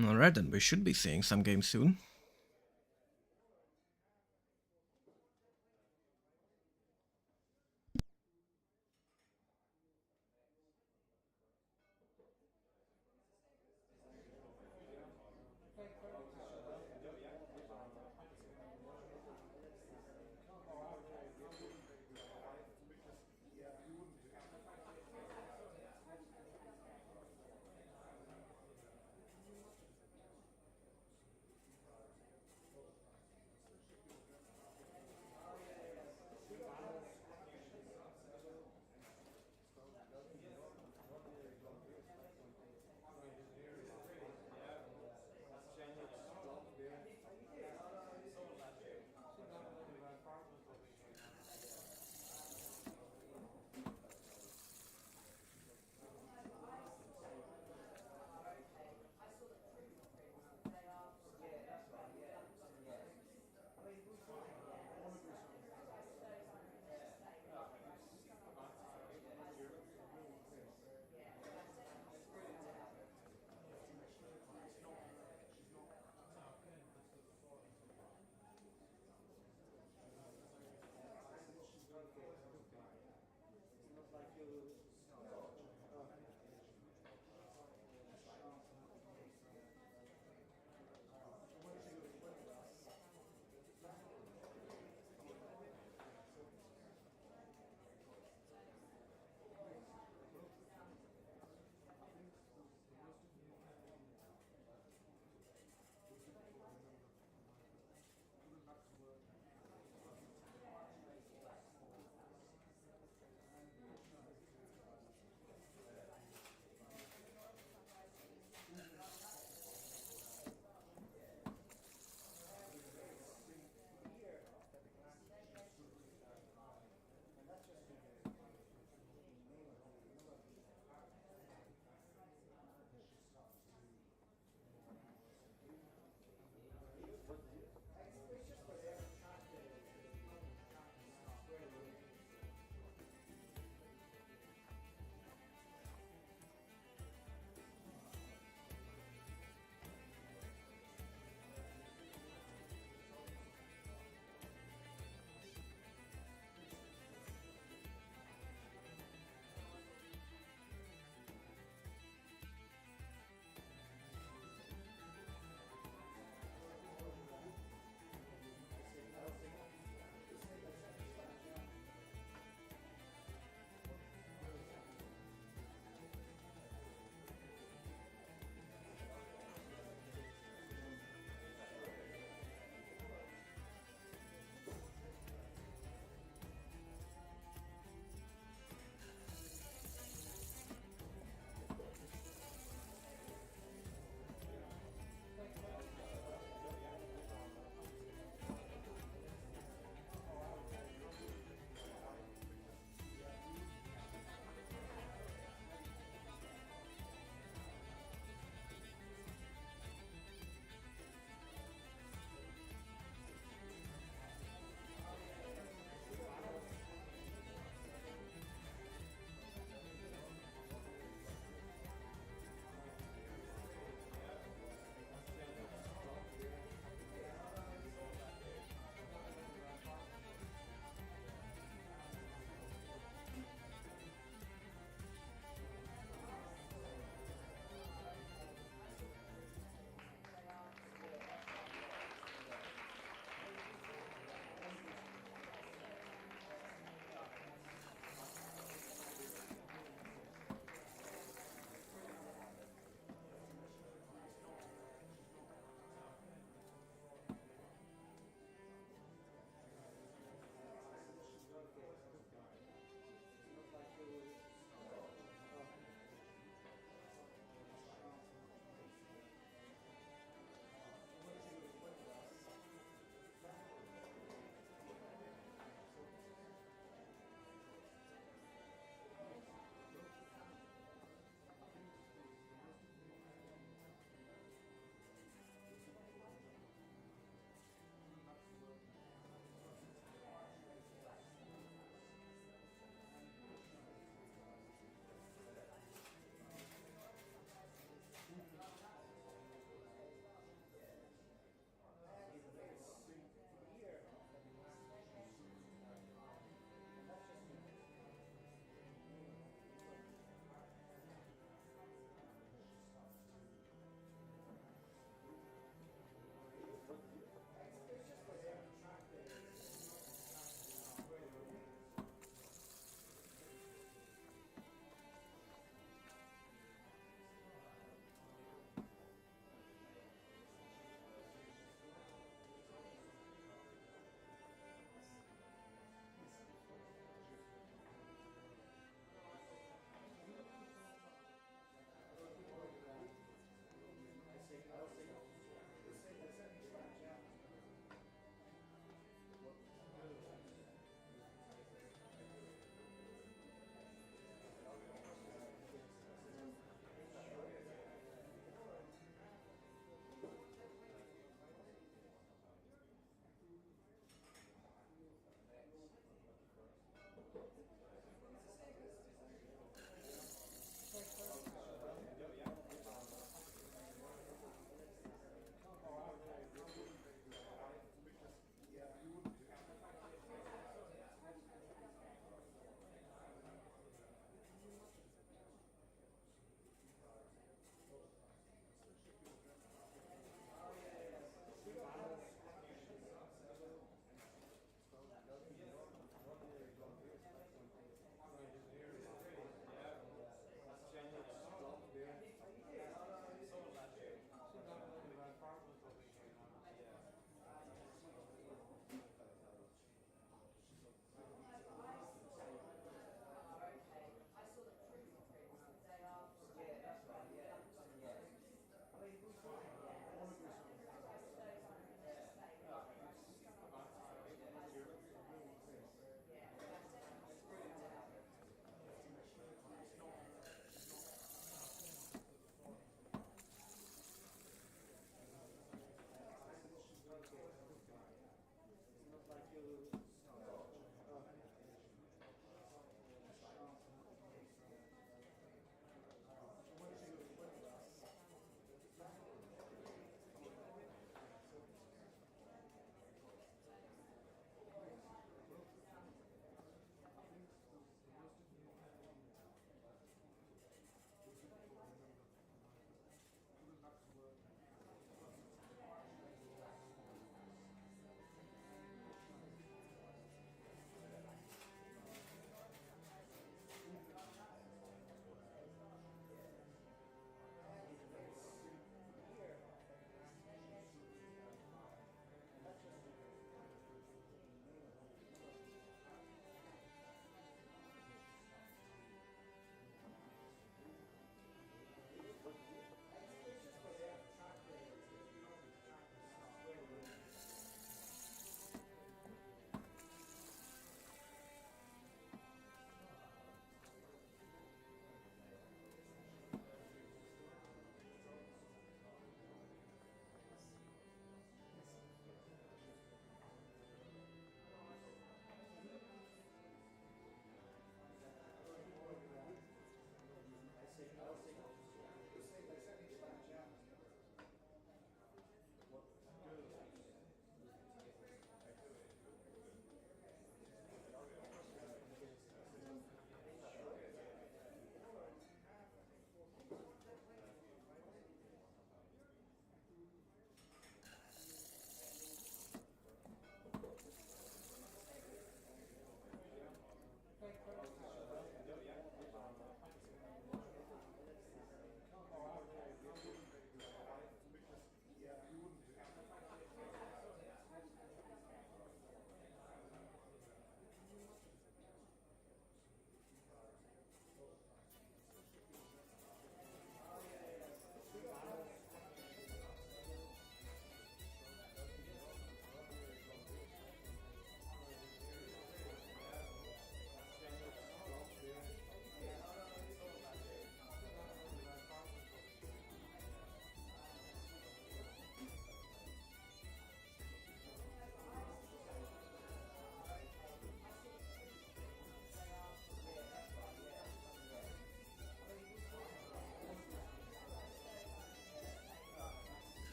Alright, then we should be seeing some games soon.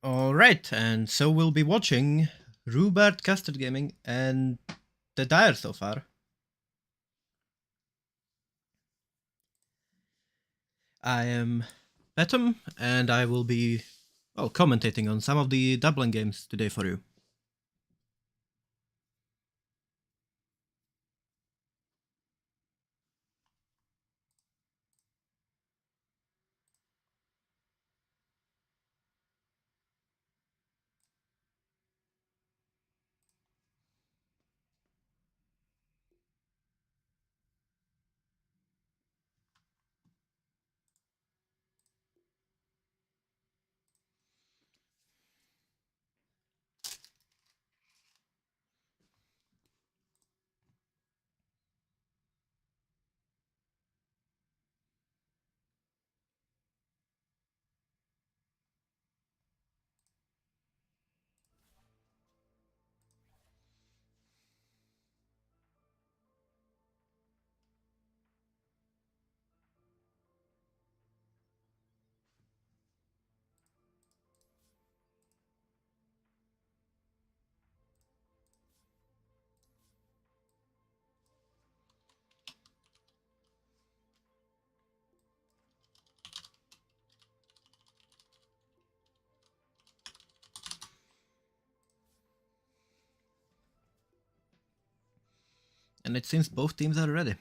Alright, and so we'll be watching Rubert Custard Gaming and the Dire so far. I am Petum, and I will be, commentating on some of the Dublin games today for you. And it seems both teams are ready.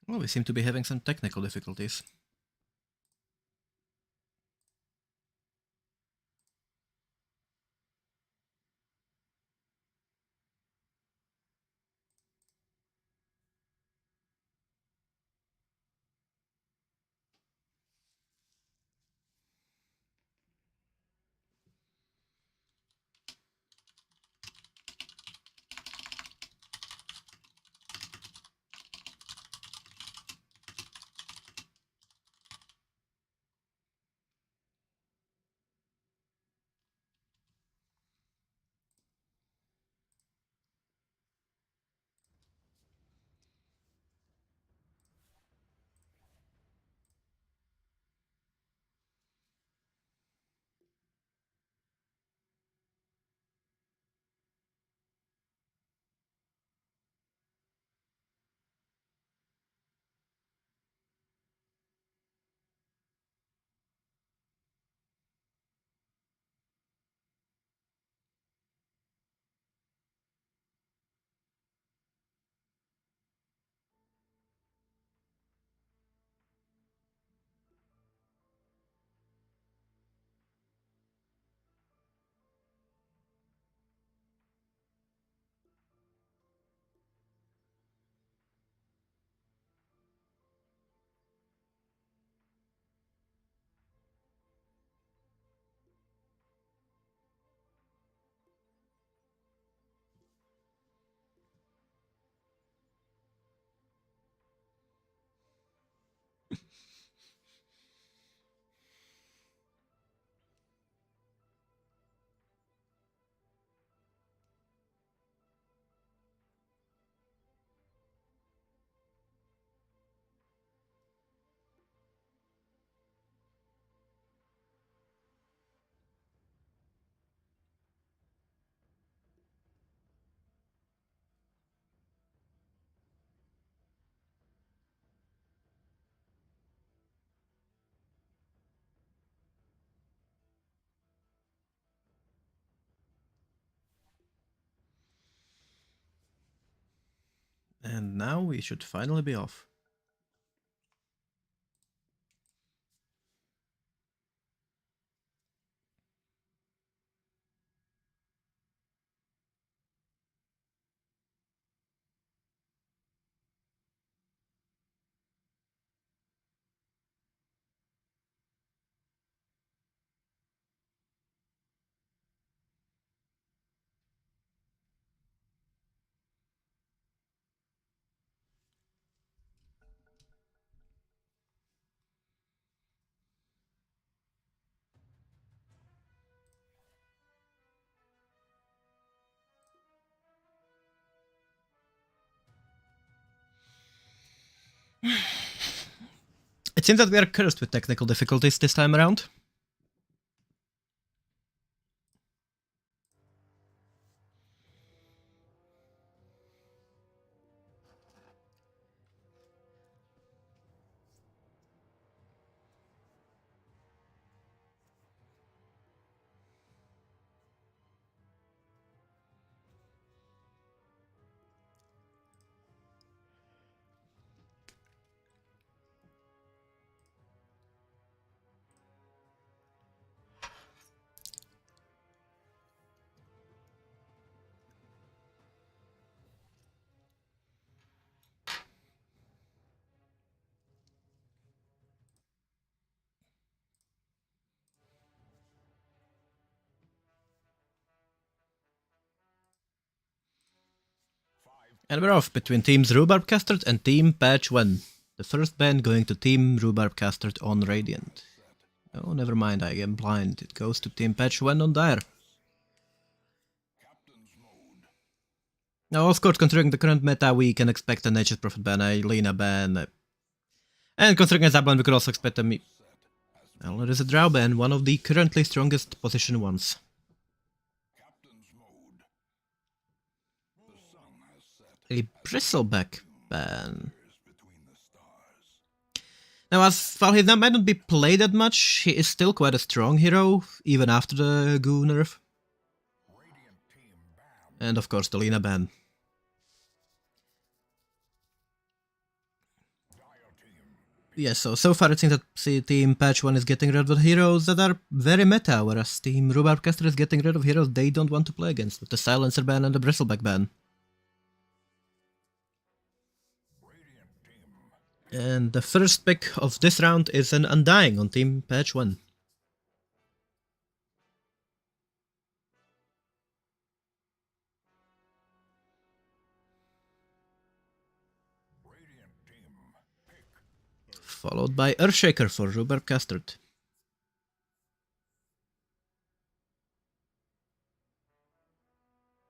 Well, we seem to be having some technical difficulties. And now we should finally be off. It seems that we are cursed with technical difficulties this time around. And we're off between Teams Rhubarb Custard and Team Patch 1. The first ban going to Team Rhubarb Custard on Radiant. Oh, never mind, I am blind. It goes to Team Patch 1 on Dire. Now, of course, considering the current meta, we can expect a Nature's Prophet ban, a Lina ban. And considering a Zablan, we could also expect a well, there is a Drow ban, one of the currently strongest position ones. A Bristleback ban. Now, as while he might not be played that much, he is still quite a strong hero, even after the Goo nerf. And of course, the Lina ban. Yeah, so far it seems that Team Patch 1 is getting rid of heroes that are very meta, whereas Team Rhubarb Caster is getting rid of heroes they don't want to play against, with the Silencer ban and the Bristleback ban. And the first pick of this round is an Undying on Team Patch 1. Followed by Earthshaker for Rhubarb Custard.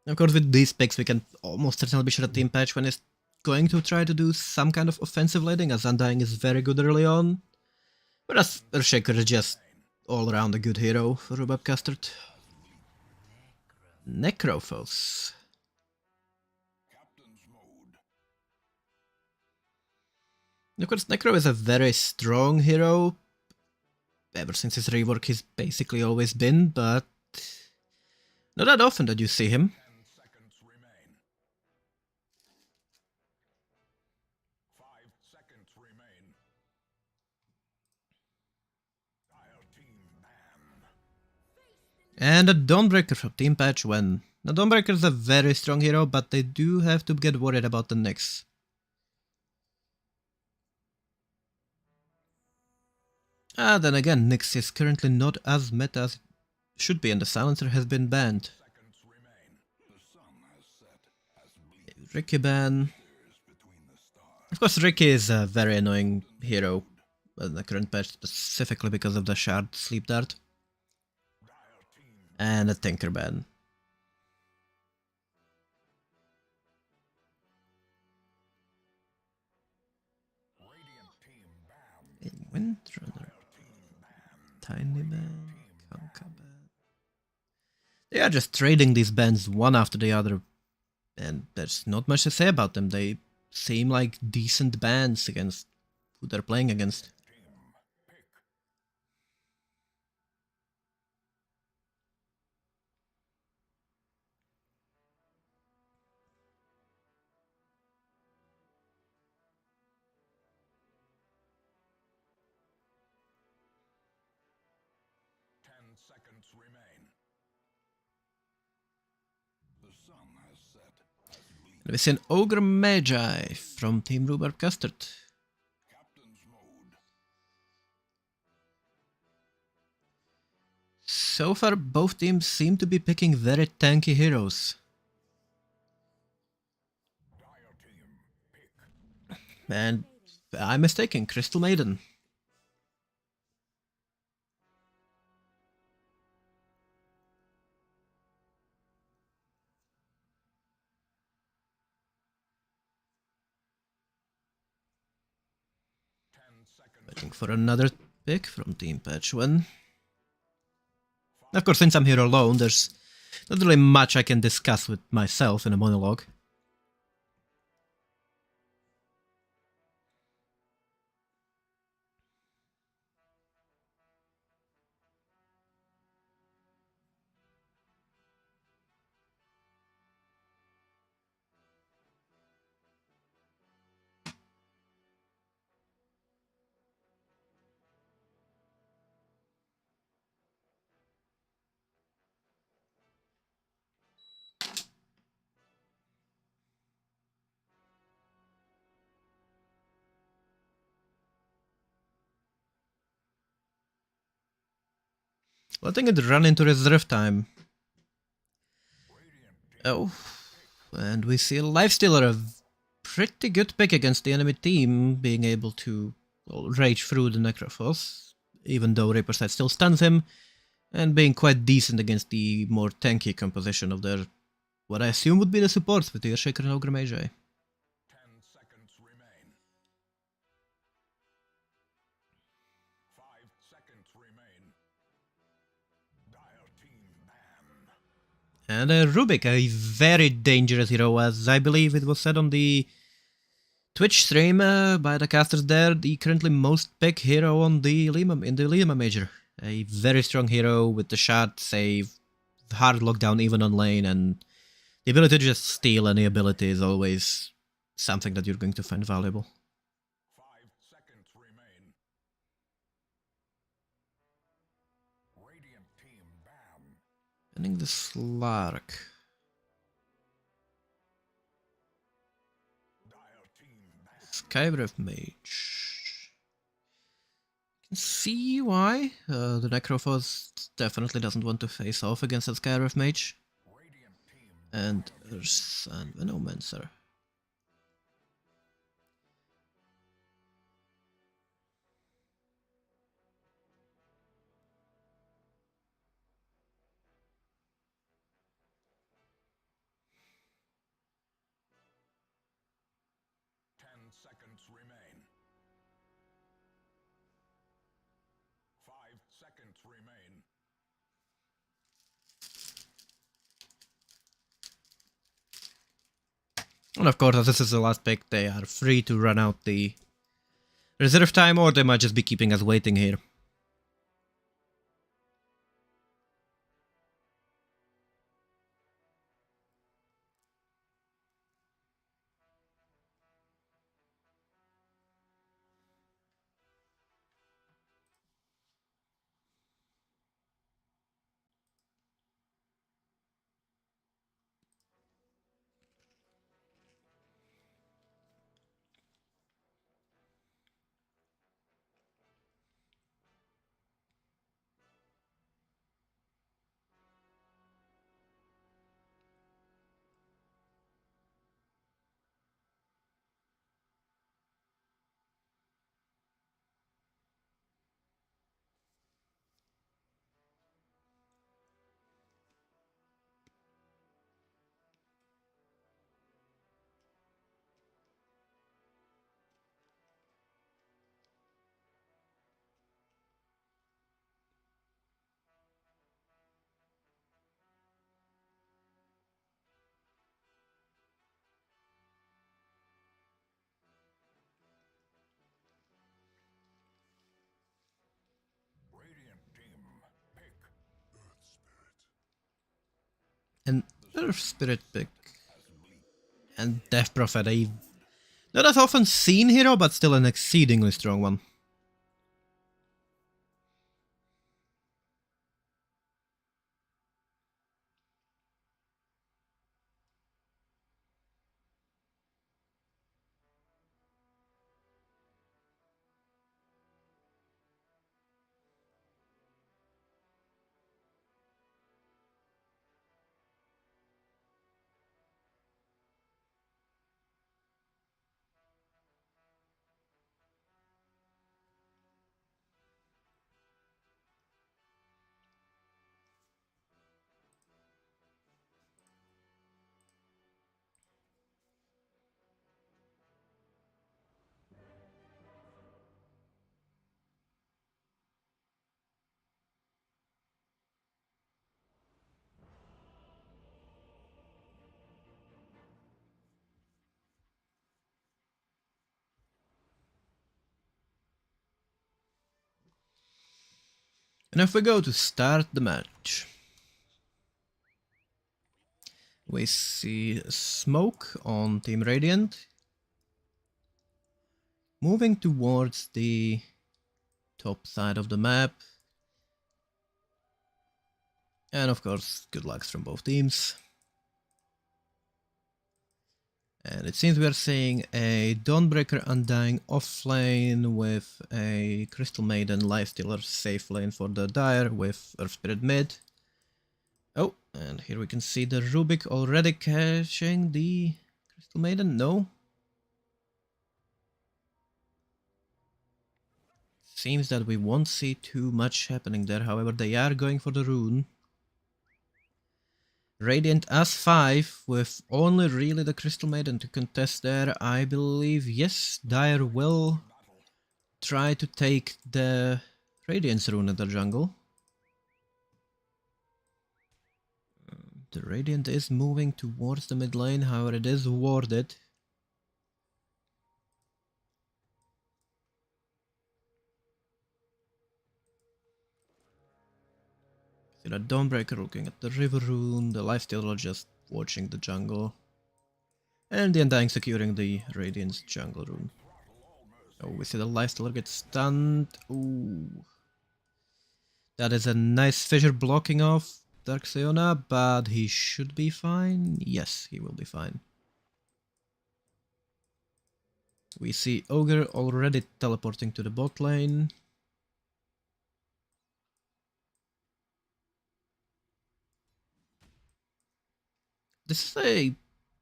Of course, with these picks, we can almost certainly be sure that Team Patch 1 is going to try to do some kind of offensive leading, as Undying is very good early on. Whereas Earthshaker is just all around a good hero for Rhubarb Custard. Necrophos. Of course, Necro is a very strong hero. Ever since his rework, he's basically always been, but not that often that you see him. And a Dawnbreaker from Team Patch 1. Now, Dawnbreaker is a very strong hero, but they do have to get worried about the Nyx. Then again, Nyx is currently not as meta as it should be, and the Silencer has been banned. Ricky ban. Of course, Ricky is a very annoying hero in the current patch, specifically because of the Shard Sleep Dart. And a Tinker ban. A Windrunner. Tiny ban. Kanka ban. They are just trading these bans one after the other, and there's not much to say about them. They seem like decent bans against who they're playing against. seconds remain. The sun has set as bleak. And we see an Ogre Magi from Team Rhubarb Custard. Captain's mode. So far, both teams seem to be picking very tanky heroes. Dire team pick. And I'm mistaken, Crystal Maiden. Waiting for another pick from Team Patchwin. Of course, since I'm here alone, there's not really much I can discuss with myself in a monologue. Letting it run into reserve time. Oh, and we see a Lifestealer, a pretty good pick against the enemy team, being able to rage through the Necrophos, even though Reaper's Sight still stuns him, and being quite decent against the more tanky composition of their, what I assume would be the supports with the Earthshaker and Ogre Magi. 10 seconds remain. 5 seconds remain. Dire team ban. And Rubik, a very dangerous hero, as I believe it was said on the Twitch stream by the casters there, the currently most picked hero on the Lima Major. A very strong hero with the shot, save, hard lockdown even on lane, and the ability to just steal any ability is always something that you're going to find valuable. 5 seconds remain. Radiant team ban. Ending the Slark. Dire team ban. Skybreath Mage. Can see why the Necrophos definitely doesn't want to face off against that Skybreath Mage. Radiant team And there's an Venomancer. seconds remain. 5 seconds remain. And of course, as this is the last pick, they are free to run out the reserve time, or they might just be keeping us waiting here. Radiant team pick. Earth Spirit. And Earth Spirit pick. And Death Prophet, a not as often seen hero, but still an exceedingly strong one. And if we go to start the match, we see smoke on Team Radiant, moving towards the top side of the map. And of course, good luck from both teams. And it seems we are seeing a Dawnbreaker Undying off lane with a Crystal Maiden Lifestealer safe lane for the Dire with Earth Spirit mid. Oh, and here we can see the Rubik already catching the Crystal Maiden. No. Seems that we won't see too much happening there, however they are going for the rune. Radiant as 5 with only really the Crystal Maiden to contest there. I believe, yes, Dire will try to take the Radiance rune in the jungle. The Radiant is moving towards the mid lane, however it is warded. See that Dawnbreaker looking at the River rune, the Lifestealer just watching the jungle. And the Undying securing the Radiance jungle rune. Oh, we see the Lifestealer get stunned. Ooh. That is a nice fissure blocking off Dark Seona, but he should be fine. Yes, he will be fine. We see Ogre already teleporting to the bot lane. This is a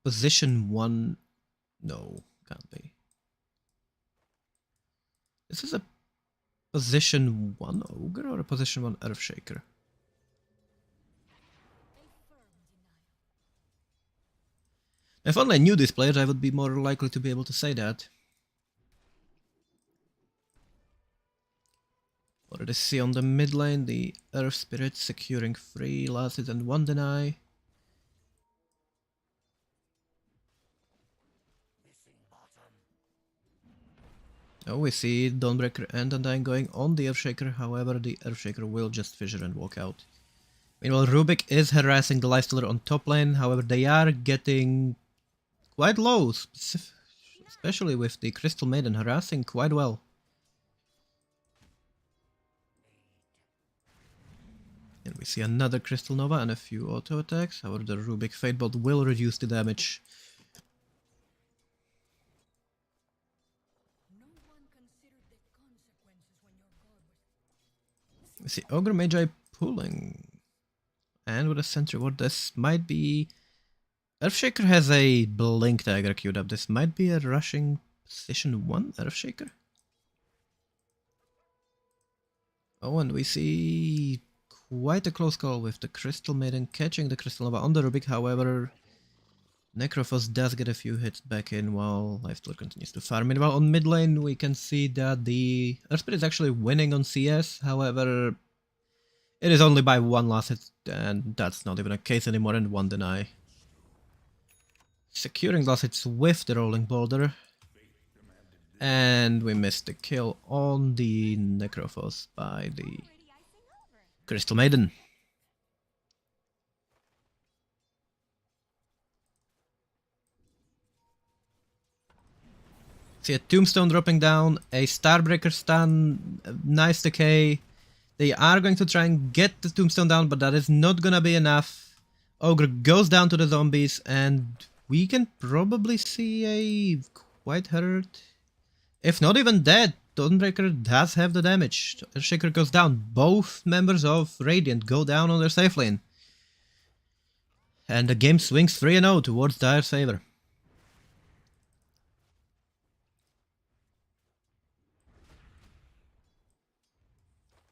position 1... No, can't be. This is a position 1 Ogre or a position 1 Earthshaker? If only I knew these players, I would be more likely to be able to say that. Already see on the mid lane the Earth Spirit securing 3 last hit and 1 deny. Oh, we see Dawnbreaker and Undying going on the Earthshaker, however the Earthshaker will just fissure and walk out. Meanwhile, Rubik is harassing the Lifestealer on top lane, however they are getting quite low, especially with the Crystal Maiden harassing quite well. And we see another Crystal Nova and a few auto attacks, however the Rubik Fatebolt will reduce the damage. We see Ogre Magi pulling. And with a sentry ward, this might be... Earthshaker has a Blink Dagger queued up. This might be a rushing position 1 Earthshaker. Oh, and we see quite a close call with the Crystal Maiden catching the Crystal Nova on the Rubik. However, Necrophos does get a few hits back in while Lifestealer continues to farm. Meanwhile, on mid lane, we can see that the Earthspirit is actually winning on CS. However, it is only by 1 last hit, and that's not even a case anymore, and 1 deny. Securing last hits with the Rolling Boulder. And we missed the kill on the Necrophos by the Crystal Maiden. See a Tombstone dropping down, a Starbreaker stun, nice decay. They are going to try and get the Tombstone down, but that is not gonna be enough. Ogre goes down to the zombies, and we can probably see a quite hurt, if not even dead, Dawnbreaker does have the damage. Earthshaker goes down. Both members of Radiant go down on their safe lane. And the game swings 3-0 towards Dire's favor.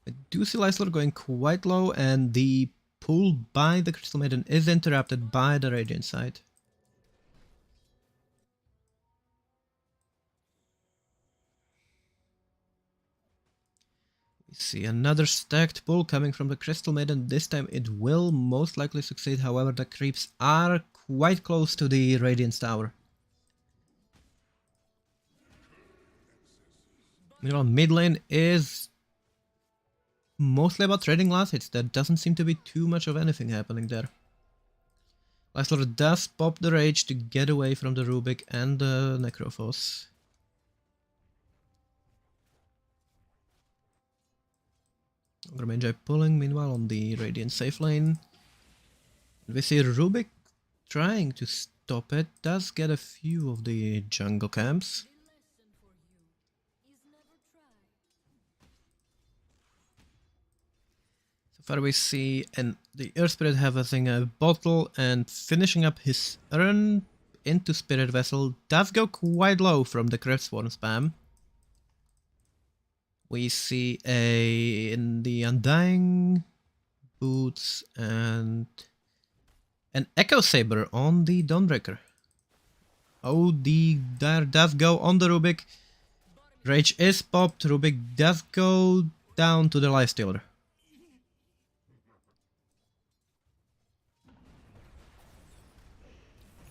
I do see Lifestealer going quite low, and the pull by the Crystal Maiden is interrupted by the Radiant side. We see another stacked pull coming from the Crystal Maiden. This time it will most likely succeed, however the creeps are quite close to the Radiance tower. Meanwhile, mid lane is mostly about trading last hits. There doesn't seem to be too much of anything happening there. Leicester does pop the Rage to get away from the Rubik and the Necrophos. Ogre Magi pulling, meanwhile, on the Radiant safe lane. We see Rubik trying to stop it, does get a few of the jungle camps. So far we see the Earth Spirit having a bottle and finishing up his run into Spirit Vessel. Does go quite low from the Crypt Swarm spam. We see in the Undying boots and an Echo Saber on the Dawnbreaker. Oh, the Dire does go on the Rubik. Rage is popped. Rubik does go down to the Lifestealer.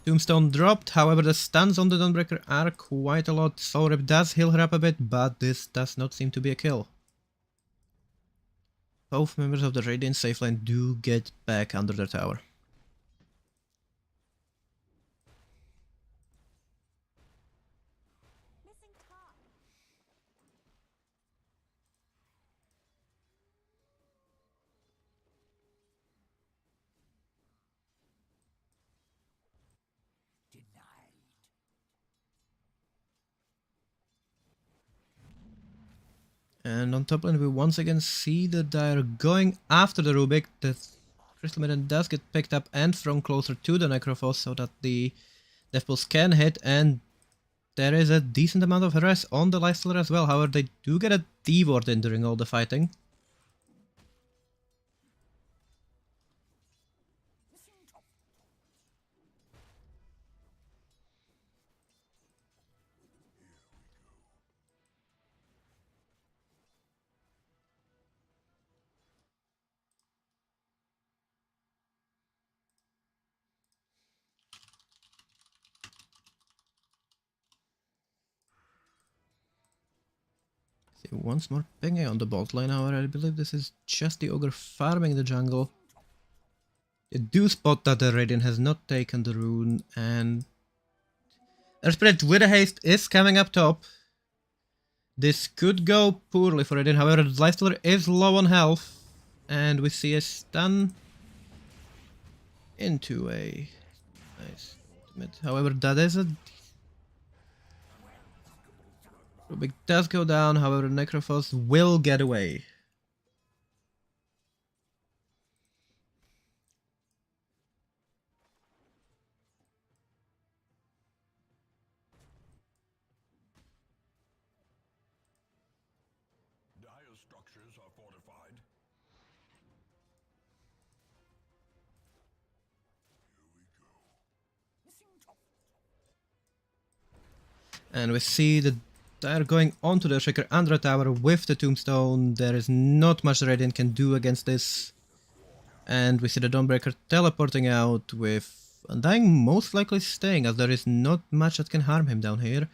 Tombstone dropped, however the stuns on the Dawnbreaker are quite a lot. Soul Rip does heal her up a bit, but this does not seem to be a kill. Both members of the Radiant safe lane do get back under their tower. And on top lane we once again see the Dire going after the Rubik. The Crystal Maiden does get picked up and thrown closer to the Necrophos so that the Death Pulse can hit, and there is a decent amount of harass on the Lifestealer as well. However, they do get a D-ward in during all the fighting. See once more pinging on the bot lane, however, I believe this is just the Ogre farming the jungle. They do spot that the Radiant has not taken the rune, and Earth Spirit with a haste is coming up top. This could go poorly for Radiant, however, the Lifestealer is low on health, and we see a stun into a nice mid. However, that is a Rubik does go down, however, Necrophos will get away. Dire structures are fortified. And we see the Dire going onto the Shaker under a tower with the Tombstone. There is not much the Radiant can do against this. And we see the Dawnbreaker teleporting out with Undying most likely staying, as there is not much that can harm him down here.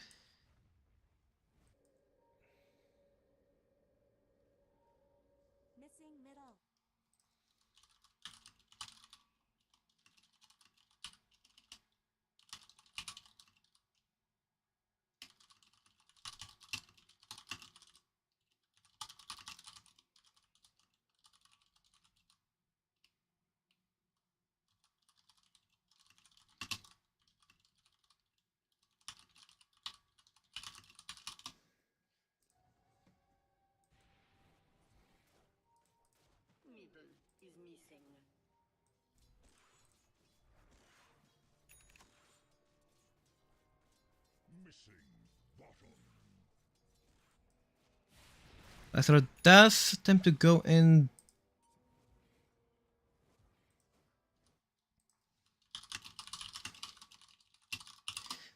Lazaro does attempt to go in.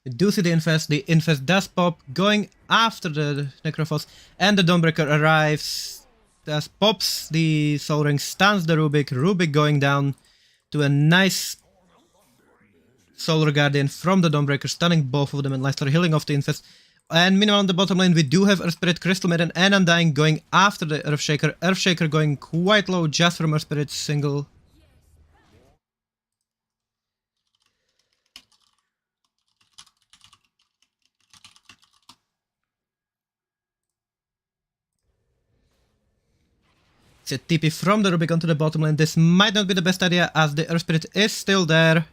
We do see the Infest does pop, going after the Necrophos, and the Dawnbreaker arrives, does pops the Soul Ring, stuns the Rubik going down to a nice Solar Guardian from the Dawnbreaker, stunning both of them, and Leicester healing off the Infest. And meanwhile on the bottom lane we do have Earth Spirit, Crystal Maiden and Undying going after the Earthshaker. Earthshaker going quite low just from Earth Spirit single. It's a TP from the Rubik onto the bottom lane. This might not be the best idea as the Earth Spirit is still there.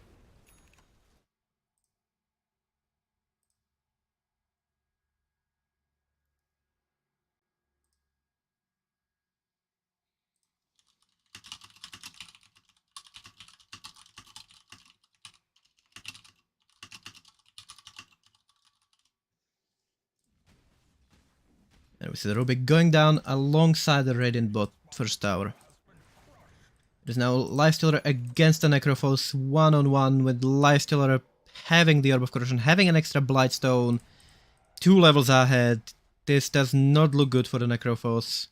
And we see the Rubik going down alongside the Radiant bot first tower. It is now Lifestealer against the Necrophos, one-on-one with Lifestealer having the Orb of Corrosion, having an extra Blightstone, 2 levels ahead. This does not look good for the Necrophos.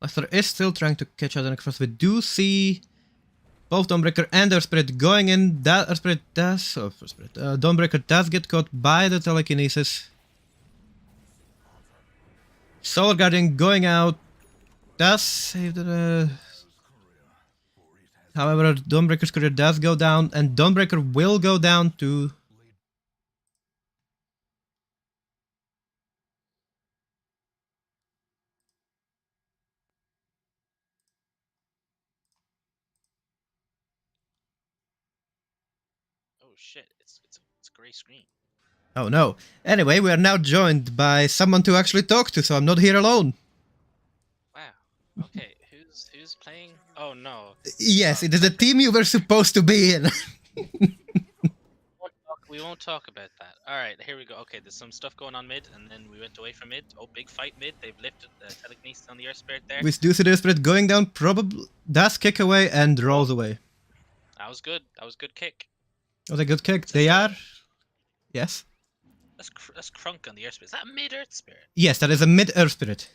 Lester is still trying to catch out the Necrophos. We do see both Dawnbreaker and Earth Spirit going in. That Earth Spirit does... Oh, Earth Spirit. Dawnbreaker does get caught by the Telekinesis. Solar Guardian going out. Does save the... However, Dawnbreaker's career does go down, and Dawnbreaker will go down too. Oh shit, it's a grey screen. Oh no. Anyway, we are now joined by someone to actually talk to, so I'm not here alone. Wow. Okay, who's playing? Oh no. Yes, it is the team you were supposed to be in. We won't talk about that. Alright, here we go. Okay, there's some stuff going on mid, and then we went away from mid. Oh, big fight mid. They've lifted the Telekinesis on the Earth Spirit there. We do see the Spirit going down, probably does kick away and rolls away. That was good. That was a good kick. That was a good kick. They are... Yes? That's Crunk on the Earth Spirit. Is that mid Earth Spirit? Yes, that is a mid-Earth Spirit.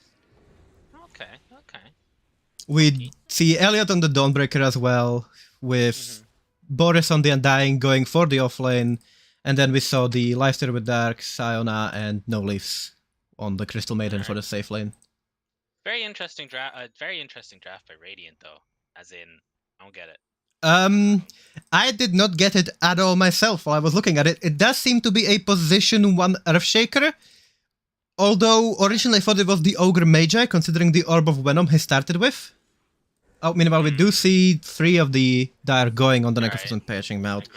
Okay, okay. We see Elliot on the Dawnbreaker as well, with Boris on the Undying going for the offlane, and then we saw the Lifestealer with Dark, Siona, and No Leafs on the Crystal Maiden for the safe lane. Very interesting draft. Very interesting draft by Radiant, though. As in, I don't get it. I did not get it at all myself while I was looking at it. It does seem to be a position 1 Earthshaker, although originally I thought it was the Ogre Magi, considering the Orb of Venom he started with. Oh, meanwhile, we do see 3 of the Dire going on the Necrophos and patching him out.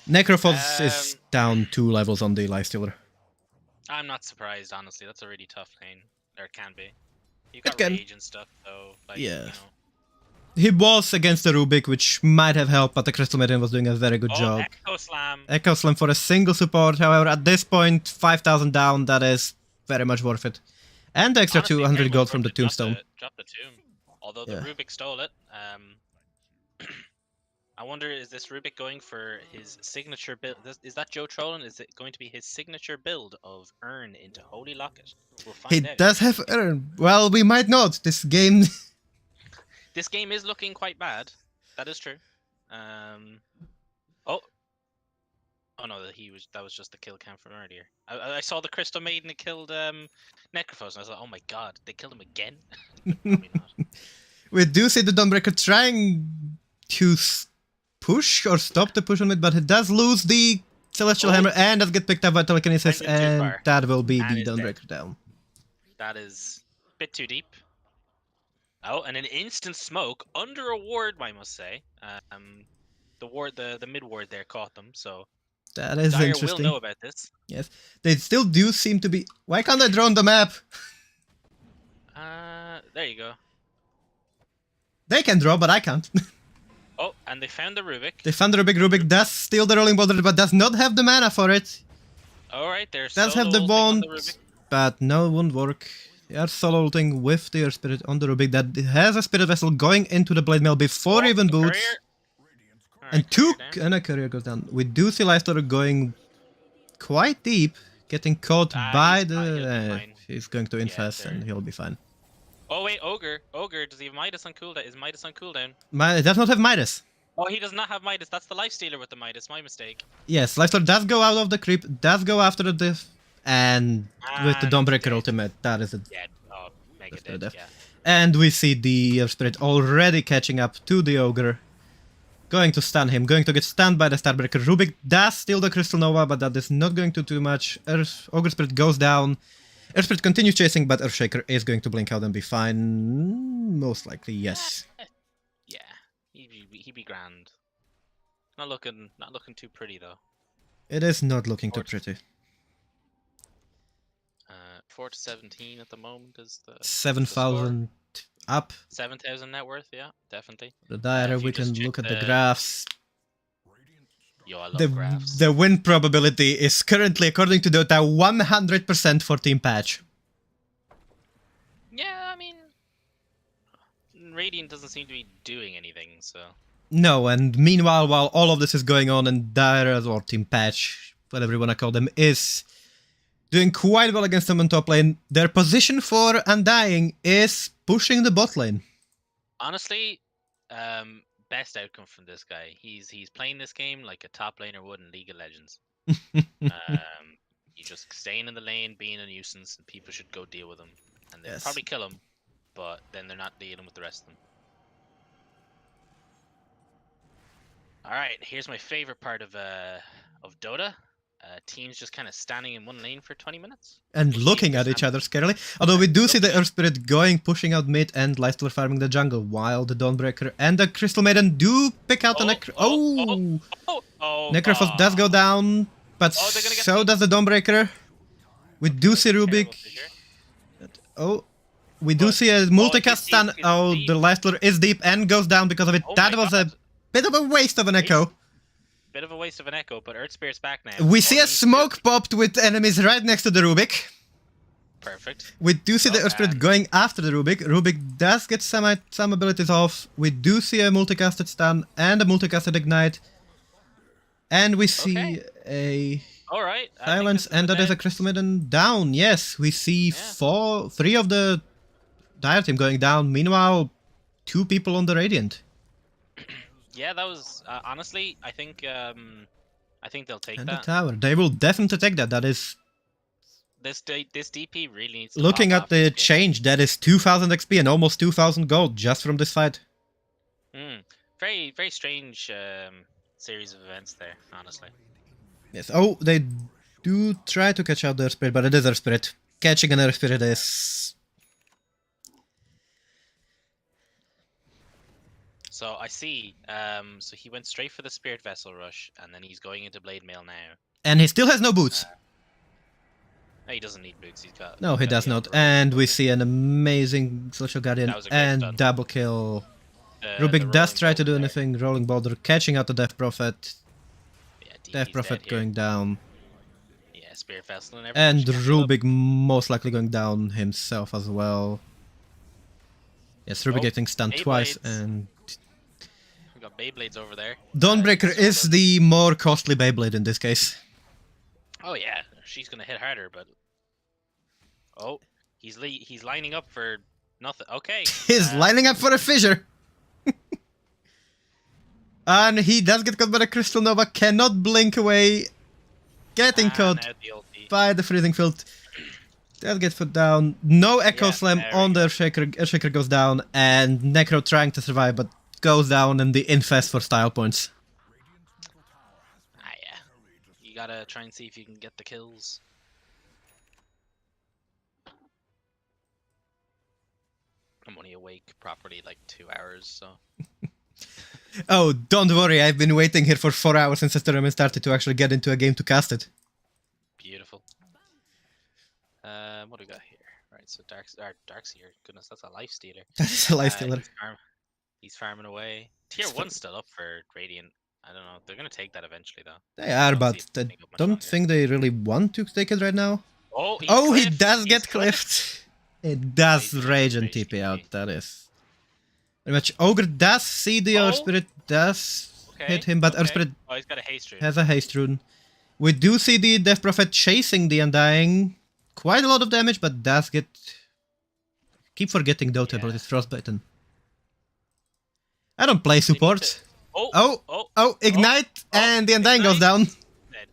Necrophos is down 2 levels on the Lifestealer. I'm not surprised, honestly. That's a really tough lane. There can be. You got can. rage and stuff, though. Like, Yeah. You know. He was against the Rubik, which might have helped, but the Crystal Maiden was doing a very good job. Echo Slam. Echo Slam for a single support, however, at this point, 5,000 down, that is very much worth it. And the extra Honestly, 200 gold worth from the it. Tombstone. Drop the tomb. Although the Yeah. Rubik stole it. I wonder, is this Rubik going for his signature build? Is that Joe Trollen? Is it going to be his signature build of Urn into Holy Locket? We'll find He out. does have Urn. Well, we might not. This game... This game is looking quite bad. That is true. Oh. Oh no, that was just the kill cam from earlier. I saw the Crystal Maiden that killed Necrophos, and I was like, oh my god, they killed him again? Probably not. We do see the Dawnbreaker trying to push or stop the push on it, but it does lose the Celestial Hammer and does get picked up by Telekinesis, Went in too and far. that will be And the is dead. Dawnbreaker down. That is a bit too deep. Oh, and an instant smoke under a ward, I must say. The ward, the mid ward there caught them, so That is Dire interesting. will know about this. Yes, they still do seem to be... Why can't I draw on the map? There you go. They can draw, but I can't. Oh, and they found the Rubik. They found the Rubik. Rubik does steal the Rolling Boulder, but does not have the mana for it. Alright, they're Does have the solo ulting on wand, the Rubik. but no, it won't work. They are solo ulting with their Spirit on the Rubik that has a Spirit Vessel going into the Blade Mail before Oh, even the boots. courier. And Alright, two, courier down. and a courier goes down. We do see Lifestealer going quite deep, getting caught by he'll be the... fine. he's going to infest they're- and he'll be fine. Oh wait, Ogre. Ogre, does he have Midas on cooldown? Is Midas on cooldown? It does not have Midas. Oh, he does not have Midas. That's the Lifestealer with the Midas. My mistake. Yes, Lifestealer does go out of the creep, does go after the diff, and with the And Dawnbreaker dead. ultimate, that is it. Yeah. Oh, mega That's dead. death. Yeah. And we see the Earth Spirit already catching up to the Ogre. Going to stun him, going to get stunned by the Starbreaker. Rubik does steal the Crystal Nova, but that is not going to do much. Ogre Spirit goes down. Earth Spirit continues chasing, but Earthshaker is going to blink out and be fine. Most likely, yes. Yeah. He'd be grand. Not looking too pretty though. It is not looking too pretty. 4 to 17 at the moment is the 7,000 up. 7,000 net worth. Yeah, definitely. The diary, if you we can just check look at the the- graphs. Yo, I love graphs. The win probability is currently, according to Dota, 100% for Team Patch. Yeah, I mean, Radiant doesn't seem to be doing anything, so. No, and meanwhile, while all of this is going on, and Dire, or Team Patch, whatever you want to call them, is doing quite well against them on top lane, their position for Undying is pushing the bot lane. Honestly, best outcome from this guy. He's playing this game like a top laner would in League of Legends. You just staying in the lane, being a nuisance, and people should go deal with him. And they'll Yes. probably kill him, but then they're not dealing with the rest of them. Alright, here's my favorite part of Dota. Teams just kind of standing in one lane for 20 minutes. And Teams looking just at each have- other scarily. Although we do see the Looking. Earth Spirit going, pushing out mid, and Lifestealer farming the jungle, while the Dawnbreaker and the Crystal Maiden do pick out the Necro... Necrophos does go down, but Oh, they're gonna get so me. does the Dawnbreaker. We do see Terrible Rubik. fissure. Oh, we do see a multicast he's stun. deep, he's Oh, deep. the Lifestealer is deep and goes down because of it. Oh That my was a God. bit of a waste of an echo. Bit of a waste of an echo, but Earth Spirit's back now. We All see he a needs to smoke popped with enemies right next to the Rubik. do- Perfect. We do see the Oh, Earth Spirit man. going after the Rubik. Rubik does get some abilities off. We do see a multicasted stun and a multicasted ignite. And we see Okay. a All right. I think silence, this and that is a dead. Crystal Maiden down. Yes, we see Yeah. three of the Dire team going down. Meanwhile, 2 people on the Radiant. Yeah, that was honestly. I think they'll take And the that. tower. They will definitely take that. That is, This DP really needs to looking pop at off the this game. change, that is 2,000 XP and almost 2,000 gold just from this fight. Very very strange series of events there. Honestly. Yes. Oh, they do try to catch out their spirit, but it is their spirit. Catching another spirit is... So I see. So he went straight for the Spirit Vessel rush, and then he's going into Blade Mail now. And he still has no boots. No, he doesn't need boots. He's got. No, he he's got does the not. upper- And we see an amazing Social Guardian That was a great and stun. double kill. the Rubik does rolling try to boulder do there. anything. Rolling Boulder catching out the Death Prophet. Yeah, Death DP's Prophet dead here. going down. Yeah, Spirit Vessel and everything. And She can't get up. Rubik most likely going down himself as well. Yes, Rubik Oh, getting stunned twice, Beyblades. and We got Beyblades over there. Dawnbreaker So is the more costly Beyblade in this case. Oh yeah, she's gonna hit harder, but oh, he's lining up for nothing. Okay, He's lining up for a fissure. And he does get caught by the Crystal Nova, cannot blink away. Getting caught now the ulti. by the Freezing Field. Does get put down. No Echo Yeah, Slam there we on the go. Earthshaker. Earthshaker goes down, and Necro trying to survive, but goes down in the infest for style points. Ah yeah, you gotta try and see if you can get the kills. I'm only awake properly like 2 hours, so Oh, don't worry, I've been waiting here for 4 hours since the tournament started to actually get into a game to cast it. beautiful. What do we got here? Right, so Darkseer. Goodness, that's a life stealer. That is a life stealer. He's farming away. Tier It's 1's still up for Radiant. I don't know. They're gonna take that eventually, though. They are, don't see but it I taking up much don't longer. think they really want to take it right now. Oh, he's Oh, he cliffed. does He's get cliffed. It does he's rage and rage TP out. TP. That is very much. Ogre does see the Earth Oh, Spirit does okay. hit him, but Earth okay. Spirit Oh, he's got a haste rune. has a haste rune. We do see the Death Prophet chasing the Undying. Quite a lot of damage, but does get... Keep forgetting Dota Yeah. abilities Frostbitten. I don't play They need support. to- Oh, Oh, oh, oh, Ignite, oh, and the Undying goes Ignite. down.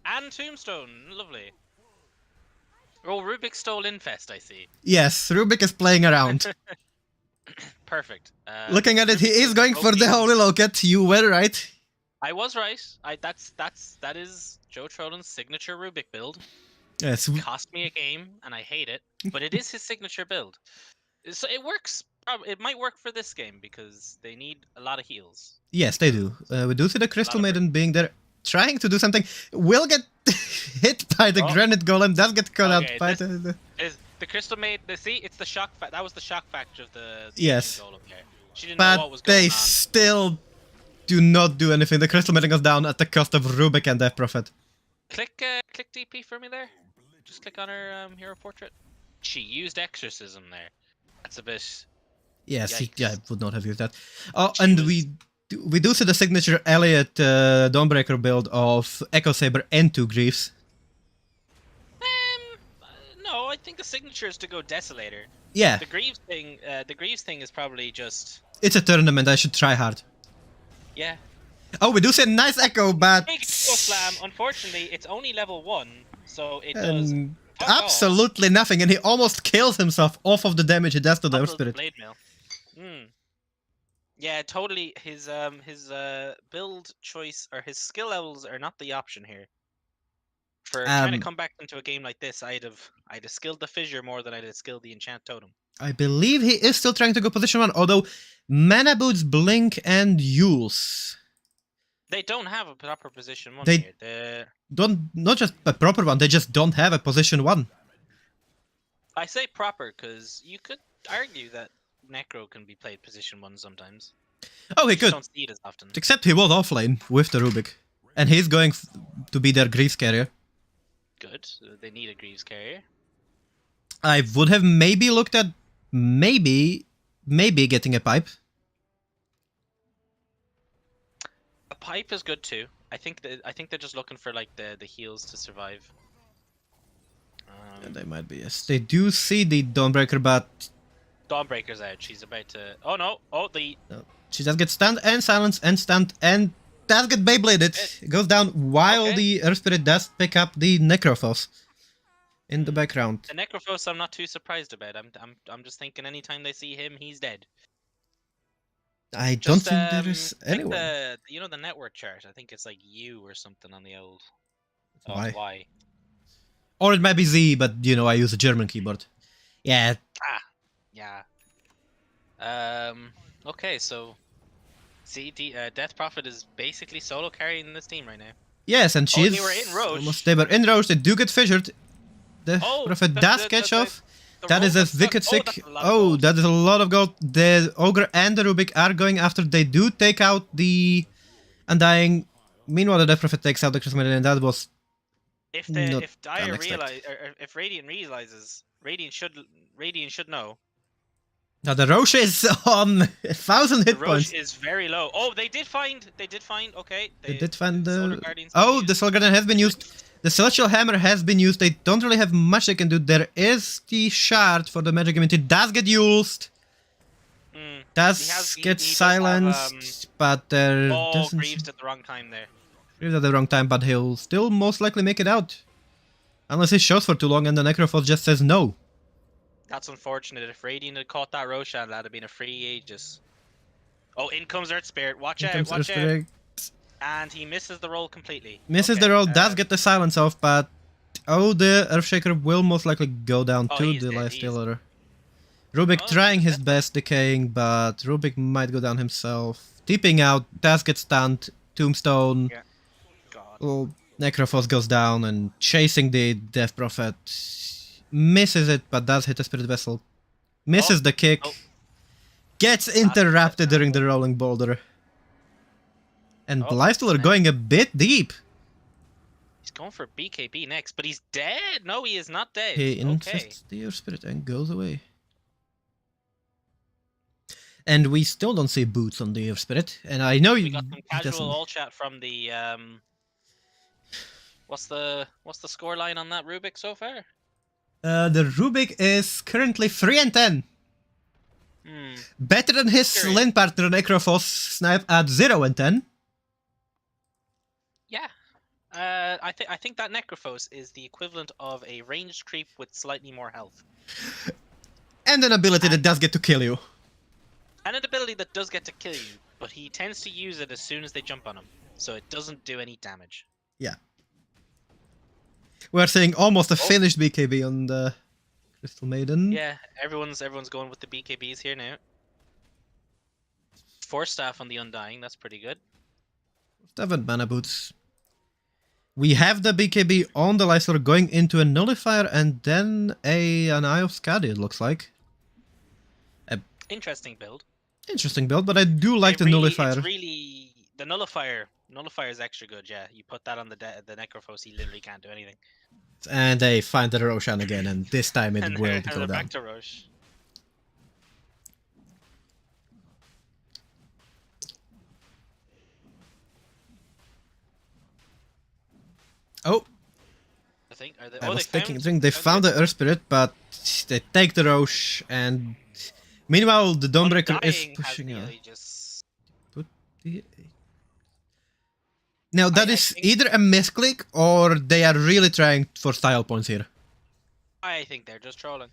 And Tombstone. Lovely. Oh, Rubik stole Infest, I see. Yes, Rubik is playing around. Perfect. Looking at it, he Rubik is going for the broken. Holy Locket. You were right. I was right. That is Joe Trollon's signature Rubik build. Yes, Cost me a game, and I hate it, but it is his signature build. So it works. It might work for this game because they need a lot of heals. yes, they do. We do see the Crystal of Maiden being there, trying to do something. Will get hit by the Oh. Granite Golem. Does get caught out Okay, by this- the... Is the Crystal Maid? See, it's the shock. That was the shock factor of the Yes. ancient golem there. She didn't know what But was going they on. still do not do anything. The Crystal Maiden goes down at the cost of Rubik and Death Prophet. Click DP for me there. Just click on her hero portrait. She used exorcism there. That's a bit. Yes, Yikes. yeah, I would not have used that. Oh, She and was- we do see the signature Elliot Dawnbreaker build of Echo Saber and 2 Greaves. No, I think the signature is to go Desolator. Yeah, The Greaves thing is probably just. it's a tournament. I should try hard. Yeah. Oh, we do see a nice Echo, but... Big Echo Slam. Unfortunately, it's only level 1, so it does. And fuck all. absolutely nothing, and he almost kills himself off of the damage he does to the Earth Couple of Spirit. Blade Mail. Yeah, totally. His build choice or his skill levels are not the option here. For trying to come back into a game like this, I'd have skilled the Fissure more than I'd have skilled the Enchant Totem. I believe he is still trying to go position 1, although Mana Boots, Blink, and Yules They don't have a proper position 1 They- here. not just a proper one, they just don't have a position 1. I say proper because you could argue that Necro can be played position 1 sometimes. Oh, he You just could, don't see it as often. except he was offlane with the Rubik. And he's going to be their Greaves carrier. Good. They need a Greaves carrier. I would have maybe looked at maybe getting a pipe. A pipe is good too. I think they're just looking for like the heals to survive. And they might be, yes. They do see the Dawnbreaker, but Dawnbreaker's out. She's about to. Oh no! Oh the. she does get stunned and silenced and stunned and does get Beybladed. It goes down while Okay. the Earth Spirit does pick up the Necrophos in the background. The Necrophos, I'm not too surprised about. I'm just thinking anytime they see him, he's dead. I don't Just, think there is click anyone. the network chart. I think it's like U or something on the old. Oh, Why? Y. Or it might be Z, but you know, I use a German keyboard. Yeah, Yeah. Okay, so. See, Death Prophet is basically solo carrying this team right now. yes, and Oh, she's they were in Roche. almost they were in Roche, they do get fissured. The Oh, Prophet the- does the- catch the- off. The That is a roll that's wicked done- sick. that's a lot of Oh, gold. that is a lot of gold. The Ogre and the Rubik are going after. They do take out the Undying. Meanwhile, the Death Prophet takes out the Crystal Maiden, and that was If not Dire unexpected. realize, or if Radiant realizes, Radiant should know. now the Roche is on 1,000 The hit Roche points. is very low. Oh, they did find. Okay. They did find Solar the. Guardian's Oh, been the Soul Guardian has been used. The Celestial Hammer has been used. They don't really have much they can do. There is the Shard for the Magic Immunity. Does get used. Mm. Does he get does have, silenced, but there Oh, doesn't. Greaves at the wrong time there. Greaves at the wrong time, but he'll still most likely make it out. Unless he shows for too long and the Necrophos just says no. That's unfortunate. If Radiant had caught that Roshan, that'd have been a free Aegis. Oh, in comes Earth Spirit. Watch Here out, comes watch out. Earthspirit. And he misses the roll completely. Misses Okay, the roll, does get the silence off, but oh, the Earthshaker will most likely go down Oh, to he's the dead, life he's- stealer. Rubik Oh, trying he's his best, decaying, but Rubik might go down himself. Tipping out, does get stunned, Tombstone. Yeah. God. Oh, Necrophos goes down and chasing the Death Prophet. Misses it, but does hit a Spirit Vessel. Misses the kick. Oh. Gets interrupted during the rolling boulder. And Oh, Lifesteal are nice. going a bit deep. He's going for BKB next, but he's dead. No, he is not dead. He Okay. insists the Earth Spirit and goes away. And we still don't see boots on the Earth Spirit. And I know We he got some casual doesn't. all chat from the What's the score line on that Rubik so far? The Rubik is currently 3 and 10. Better than his Curious. Lin partner Necrophos Snipe at 0 and 10. Yeah. I think that Necrophos is the equivalent of a ranged creep with slightly more health. And an ability that does get to kill you. And an ability that does get to kill you, but he tends to use it as soon as they jump on him, so it doesn't do any damage. Yeah. We're seeing almost a finished BKB on the Crystal Maiden. Yeah, everyone's going with the BKBs here now. 4 staff on the Undying, that's pretty good. 7 mana boots. We have the BKB on the Lifestealer going into a Nullifier and then an Eye of Skadi, it looks like. Interesting build. Interesting build, but I do like the Nullifier. It's really the Nullifier. Nullifier is extra good, yeah. You put that on the Necrophos, he literally can't do anything. And they find the Roshan again, and this time it will go down. Back to Roche. Oh, I think. Are they, I oh, was they thinking they found the Earth Spirit, but they take the Roche, and meanwhile the Dawnbreaker is pushing out. Put the... Now that is either a misclick or they are really trying for style points here. I think they're just trolling.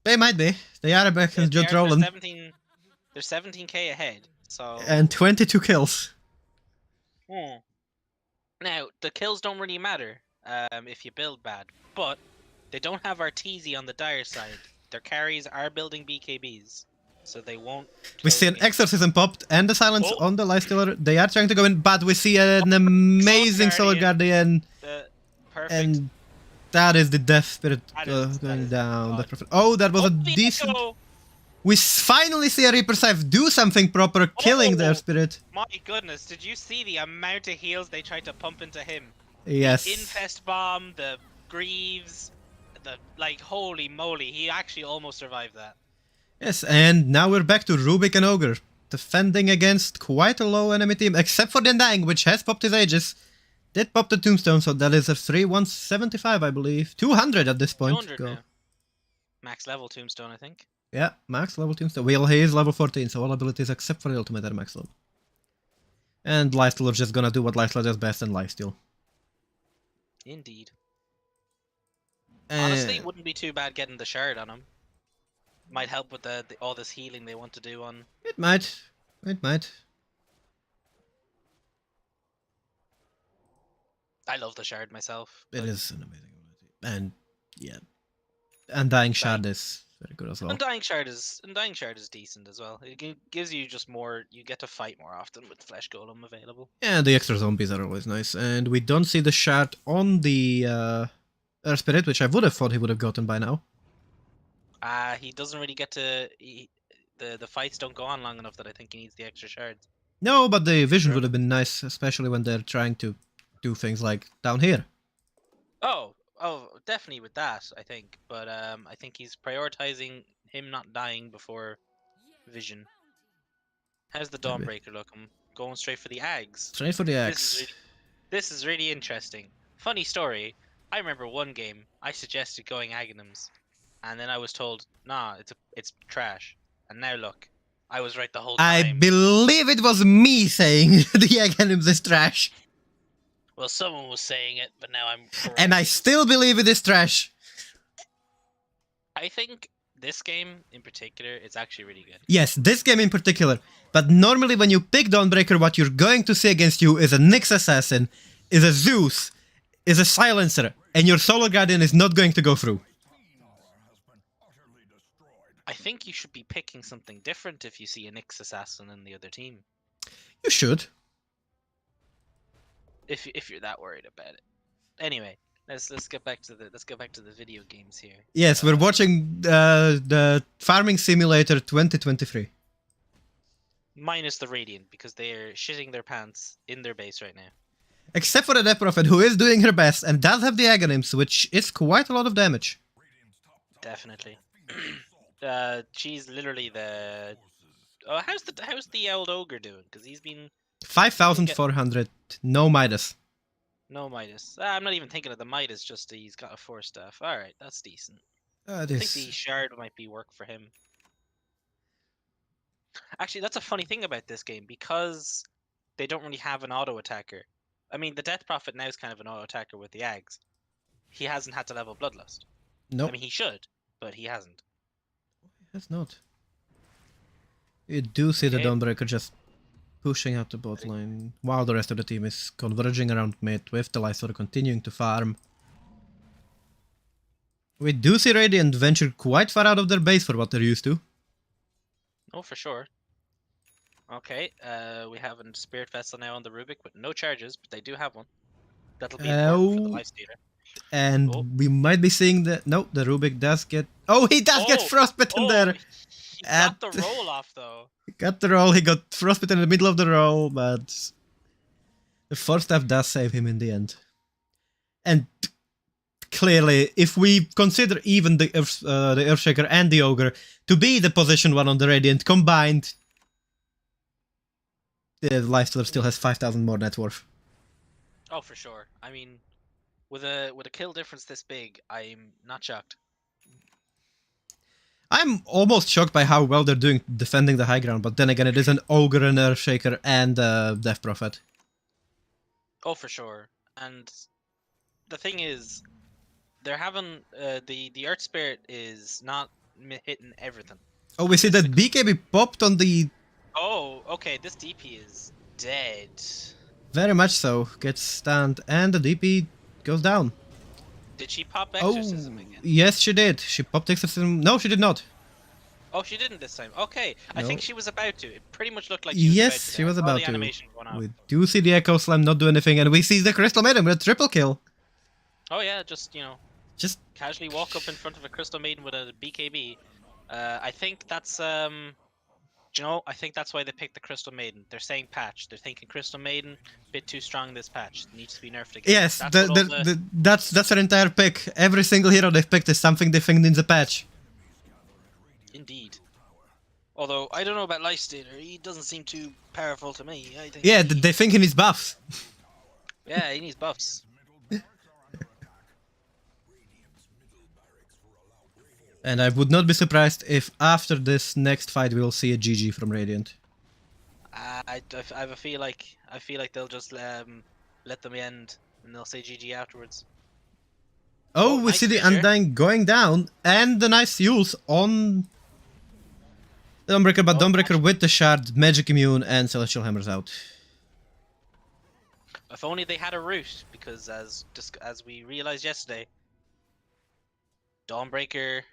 They might be. They are back and just trolling. They're 17k ahead, so... And 22 kills. Now, the kills don't really matter if you build bad, but they don't have Arteezy on the dire side. Their carries are building BKBs, so they won't... We see an Exorcism popped and the silence on the Lifestealer. They are trying to go in, but we see an amazing Soul Guardian. Perfect. And that is the Death Spirit going down. Oh, that was a decent... We finally see a Reaper Scythe do something proper, killing their Spirit. My goodness, did you see the amount of heals they tried to pump into him? Yes. The Infest Bomb, the Greaves, like, holy moly, he actually almost survived that. Yes, and now we're back to Rubik and Ogre, defending against quite a low enemy team, except for the Undying, which has popped his Aegis. Did pop the Tombstone, so that is a 3-175, I believe. 200 at this point. 200 now. Max level Tombstone, I think. Yeah, max level Tombstone. Well, he is level 14, so all abilities except for the ultimate are max level. And Lifesteal is just gonna do what Lifesteal does best and Lifesteal. Indeed. Honestly, it wouldn't be too bad getting the shard on him. Might help with all this healing they want to do on... It might. It might. I love the shard myself. It is an amazing ability. And, yeah. Undying Shard is very good as well. Undying Shard is decent as well. It gives you just more... You get to fight more often with Flesh Golem available. Yeah, the extra zombies are always nice. And we don't see the shard on the Earth Spirit, which I would have thought he would have gotten by now. He doesn't really get to... The fights don't go on long enough that I think he needs the extra shards. No, but the vision would have been nice, especially when they're trying to do things like down here. Oh, definitely with that, I think. But I think he's prioritizing him not dying before vision. How's the Dawnbreaker look? I'm going straight for the Ags. Straight for the Ags. This is really interesting. Funny story. I remember one game I suggested going Aghanims, and then I was told, nah, it's trash. And now look, I was right the whole time. I believe it was me saying the Aghanims is trash. Well, someone was saying it, but now I'm correct. And I still believe it is trash. I think this game in particular is actually really good. Yes, this game in particular. But normally when you pick Dawnbreaker, what you're going to see against you is a Nyx Assassin, is a Zeus, is a Silencer, and your Solar Guardian is not going to go through. I think you should be picking something different if you see a Nyx Assassin in the other team. You should. If you're that worried about it. Anyway, let's get back to the video games here. Yes, we're watching the Farming Simulator 2023. minus the Radiant, because they're shitting their pants in their base right now. Except for the Death Prophet, who is doing her best and does have the Aghanims, which is quite a lot of damage. Definitely. She's literally the. Oh, how's the old ogre doing? Because he's been 5,400, no Midas. no Midas. I'm not even thinking of the Midas. Just he's got a 4-staff. All right, that's decent. I think the shard might be work for him. Actually, that's a funny thing about this game, because they don't really have an auto attacker. I mean, the Death Prophet now is kind of an auto attacker with the Ags. He hasn't had to level Bloodlust. Nope. I mean, he should, but he hasn't. Has not. You do see the Okay. Dawnbreaker just pushing out the bot lane, while the rest of the team is converging around mid, with the Lysor continuing to farm. We do see Radiant venture quite far out of their base for what they're used to. Oh, for sure. Okay, we have a Spirit Vessel now on the Rubik with no charges, but they do have one. That'll be important for the Lifestealer. And we might be seeing the... No, the Rubik does get... Oh, he does get frostbitten there! He got the roll off, though. He got the roll, he got frostbitten in the middle of the roll, but... The 4-staff does save him in the end. And... Clearly, if we consider even the Earthshaker and the Ogre to be the position 1 on the Radiant combined, the Lifestealer still has 5,000 more net worth. Oh, for sure. I mean, with a kill difference this big, I'm not shocked. I'm almost shocked by how well they're doing defending the high ground, but then again, it is an Ogre, an Earthshaker, and a Death Prophet. Oh, for sure. And the thing is, they're having the Earth Spirit is not hitting everything. Oh, we see that BKB popped on the... Oh, okay, this DP is dead. Very much so. Gets stunned, and the DP goes down. Did she pop Exorcism Oh, again? yes, she did. She popped Exorcism. No, she did not. Oh, she didn't this time. Okay, I No. think she was about to. It pretty much looked like she was about to. Yes, she was I saw about the to. animation going on. We do see the Echo Slam not do anything, and we see the Crystal Maiden with a triple kill. Oh yeah, just, you know, Just... casually walk up in front of a Crystal Maiden with a BKB. I think that's you know, I think that's why they picked the Crystal Maiden. They're saying patch. They're thinking Crystal Maiden, bit too strong this patch. Needs to be nerfed again. Yes, That's that's their entire pick. Every single hero they've picked is something they think needs a patch. Indeed. Although I don't know about Lifestealer, he doesn't seem too powerful to me. I think Yeah, he- they think he needs buffs. yeah, he needs buffs. And I would not be surprised if after this next fight we'll see a GG from Radiant. I have a feel like they'll just let them end and they'll say GG afterwards. Oh, Oh, we nice see the feature. Undying going down, and the nice use on the Dawnbreaker, but Oh, Dawnbreaker actually- with the Shard, Magic Immune, and Celestial Hammers out. If only they had a route, because as we realized yesterday, Dawnbreaker's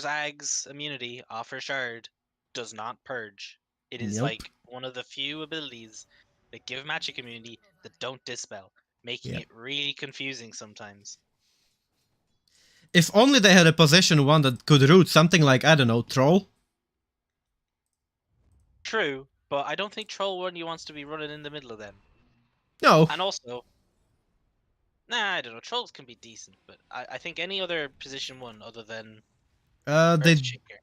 Ag's immunity off her shard does not purge. It is Nope. like one of the few abilities that give magic immunity that don't dispel, making Yep. it really confusing sometimes. If only they had a position 1 that could root something like, I don't know, Troll. True, but I don't think Troll 1 wants to be running in the middle of them. No, And also, nah, I don't know. Trolls can be decent, but I think any other position 1 other than they Earthshaker.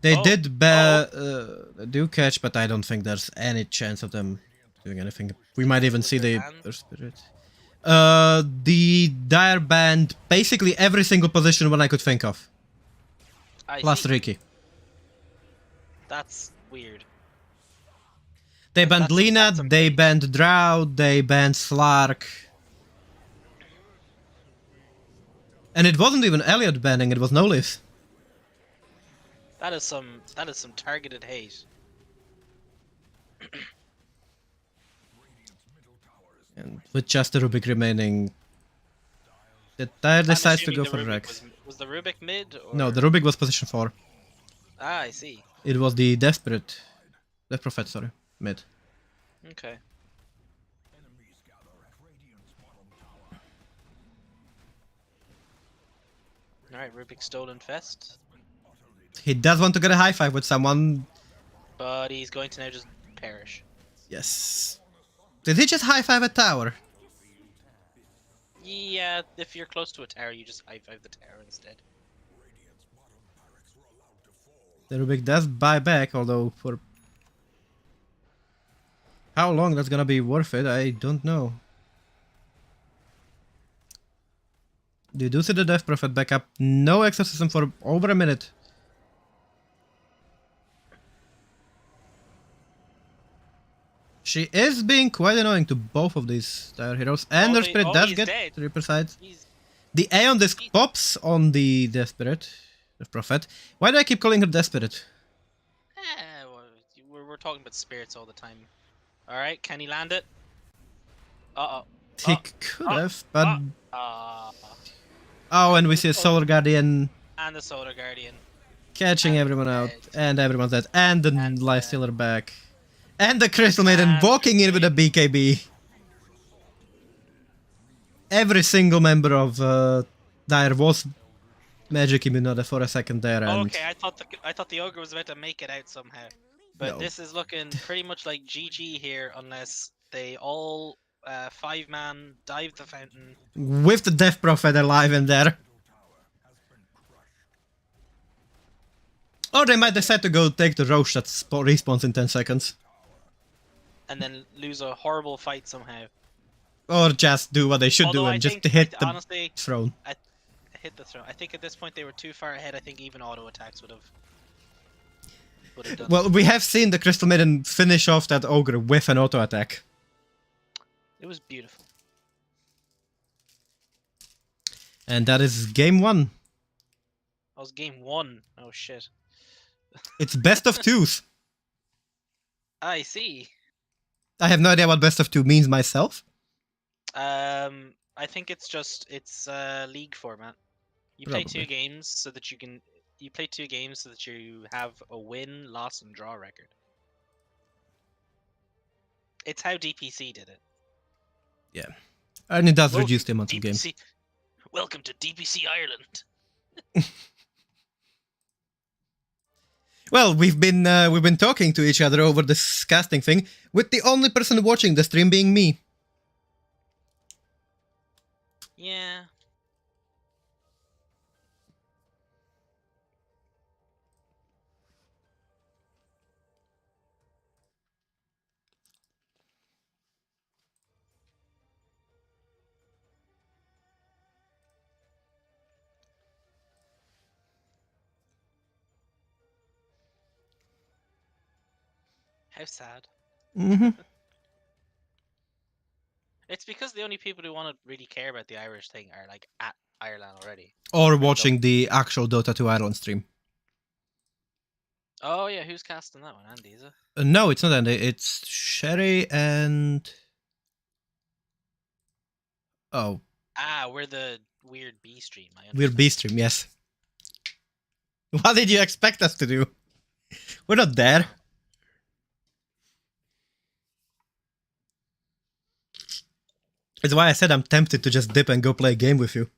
they Oh, did do catch, but I don't think there's any chance of them doing anything. We might even Was see there the band? Earth Spirit. The Dire banned basically every single position 1 I could think of, I plus see. Ricky. That's weird. They banned That's Lina, some they crazy- banned Drow, they banned Slark. And it wasn't even Elliot banning, it was No Leaves. That is some targeted hate. And with just the Rubik remaining, the Dire decides to I'm go assuming for the Rex. Rubik was the Rubik mid? Or... No, the Rubik was position 4. Ah, I see. It was the Death Spirit. Death Prophet, sorry. Mid. Okay. Enemies gather at Radiant's bottom tower. Alright, Rubik Stolen Fest. He does want to get a high five with someone. But he's going to now just perish. Yes. Did he just high-five a tower? Yeah, if you're close to a tower, you just high-five the tower instead. The Rubik does buy back, although for how long that's gonna be worth it, I don't know. You do see the Death Prophet back up. No exorcism for over a minute. She is being quite annoying to both of these dire heroes. And their spirit does he's get dead. triple sides. He's The Aeon disc pops on the Death Spirit. Death Prophet. Why do I keep calling her Death Spirit? we're talking about spirits all the time. All right, can he land it? Uh-oh. He could have, but... Uh, Oh, and we see a Solar Guardian and the Solar Guardian. catching And everyone out. dead. And everyone's dead. And the And Life dead. Stealer back. And the Crystal Maiden And walking in with a BKB. Every single member of Dire was magic immune for a second there. And Okay, I thought the ogre was about to make it out somehow, but No. this is looking pretty much like GG here, unless they all 5-man dive the fountain. with the Death Prophet alive in there. Or they might decide to go take the Roche that respawns in 10 seconds. And then lose a horrible fight somehow. Or just do what they should do Although and I just think, hit the honestly, throne. I hit the throne. I think at this point they were too far ahead. I think even auto attacks would have done. Well, we have seen the Crystal Maiden finish off that ogre with an auto attack. It was beautiful. And that is game 1. That was game 1. Oh shit. It's best of 2s. I see. I have no idea what best of 2 means myself. I think it's league format. You play Probably. 2 games so that you play 2 games so that you have a win, loss, and draw record. It's how DPC did it. Yeah. And it does Welcome reduce the to amount of games. DPC Welcome to DPC Ireland. Well, we've been talking to each other over this casting thing, with the only person watching the stream being me. Yeah. How sad. Mm-hmm. It's because the only people who want to really care about the Irish thing are like at Ireland already. Or watching the actual Dota 2 Ireland stream. Oh yeah, who's casting that one? Andy, is it? No, it's not Andy. It's Sherry and... Oh, Ah, we're the weird B stream. we're B stream, yes. What did you expect us to do? We're not there. It's why I said I'm tempted to just dip and go play a game with you.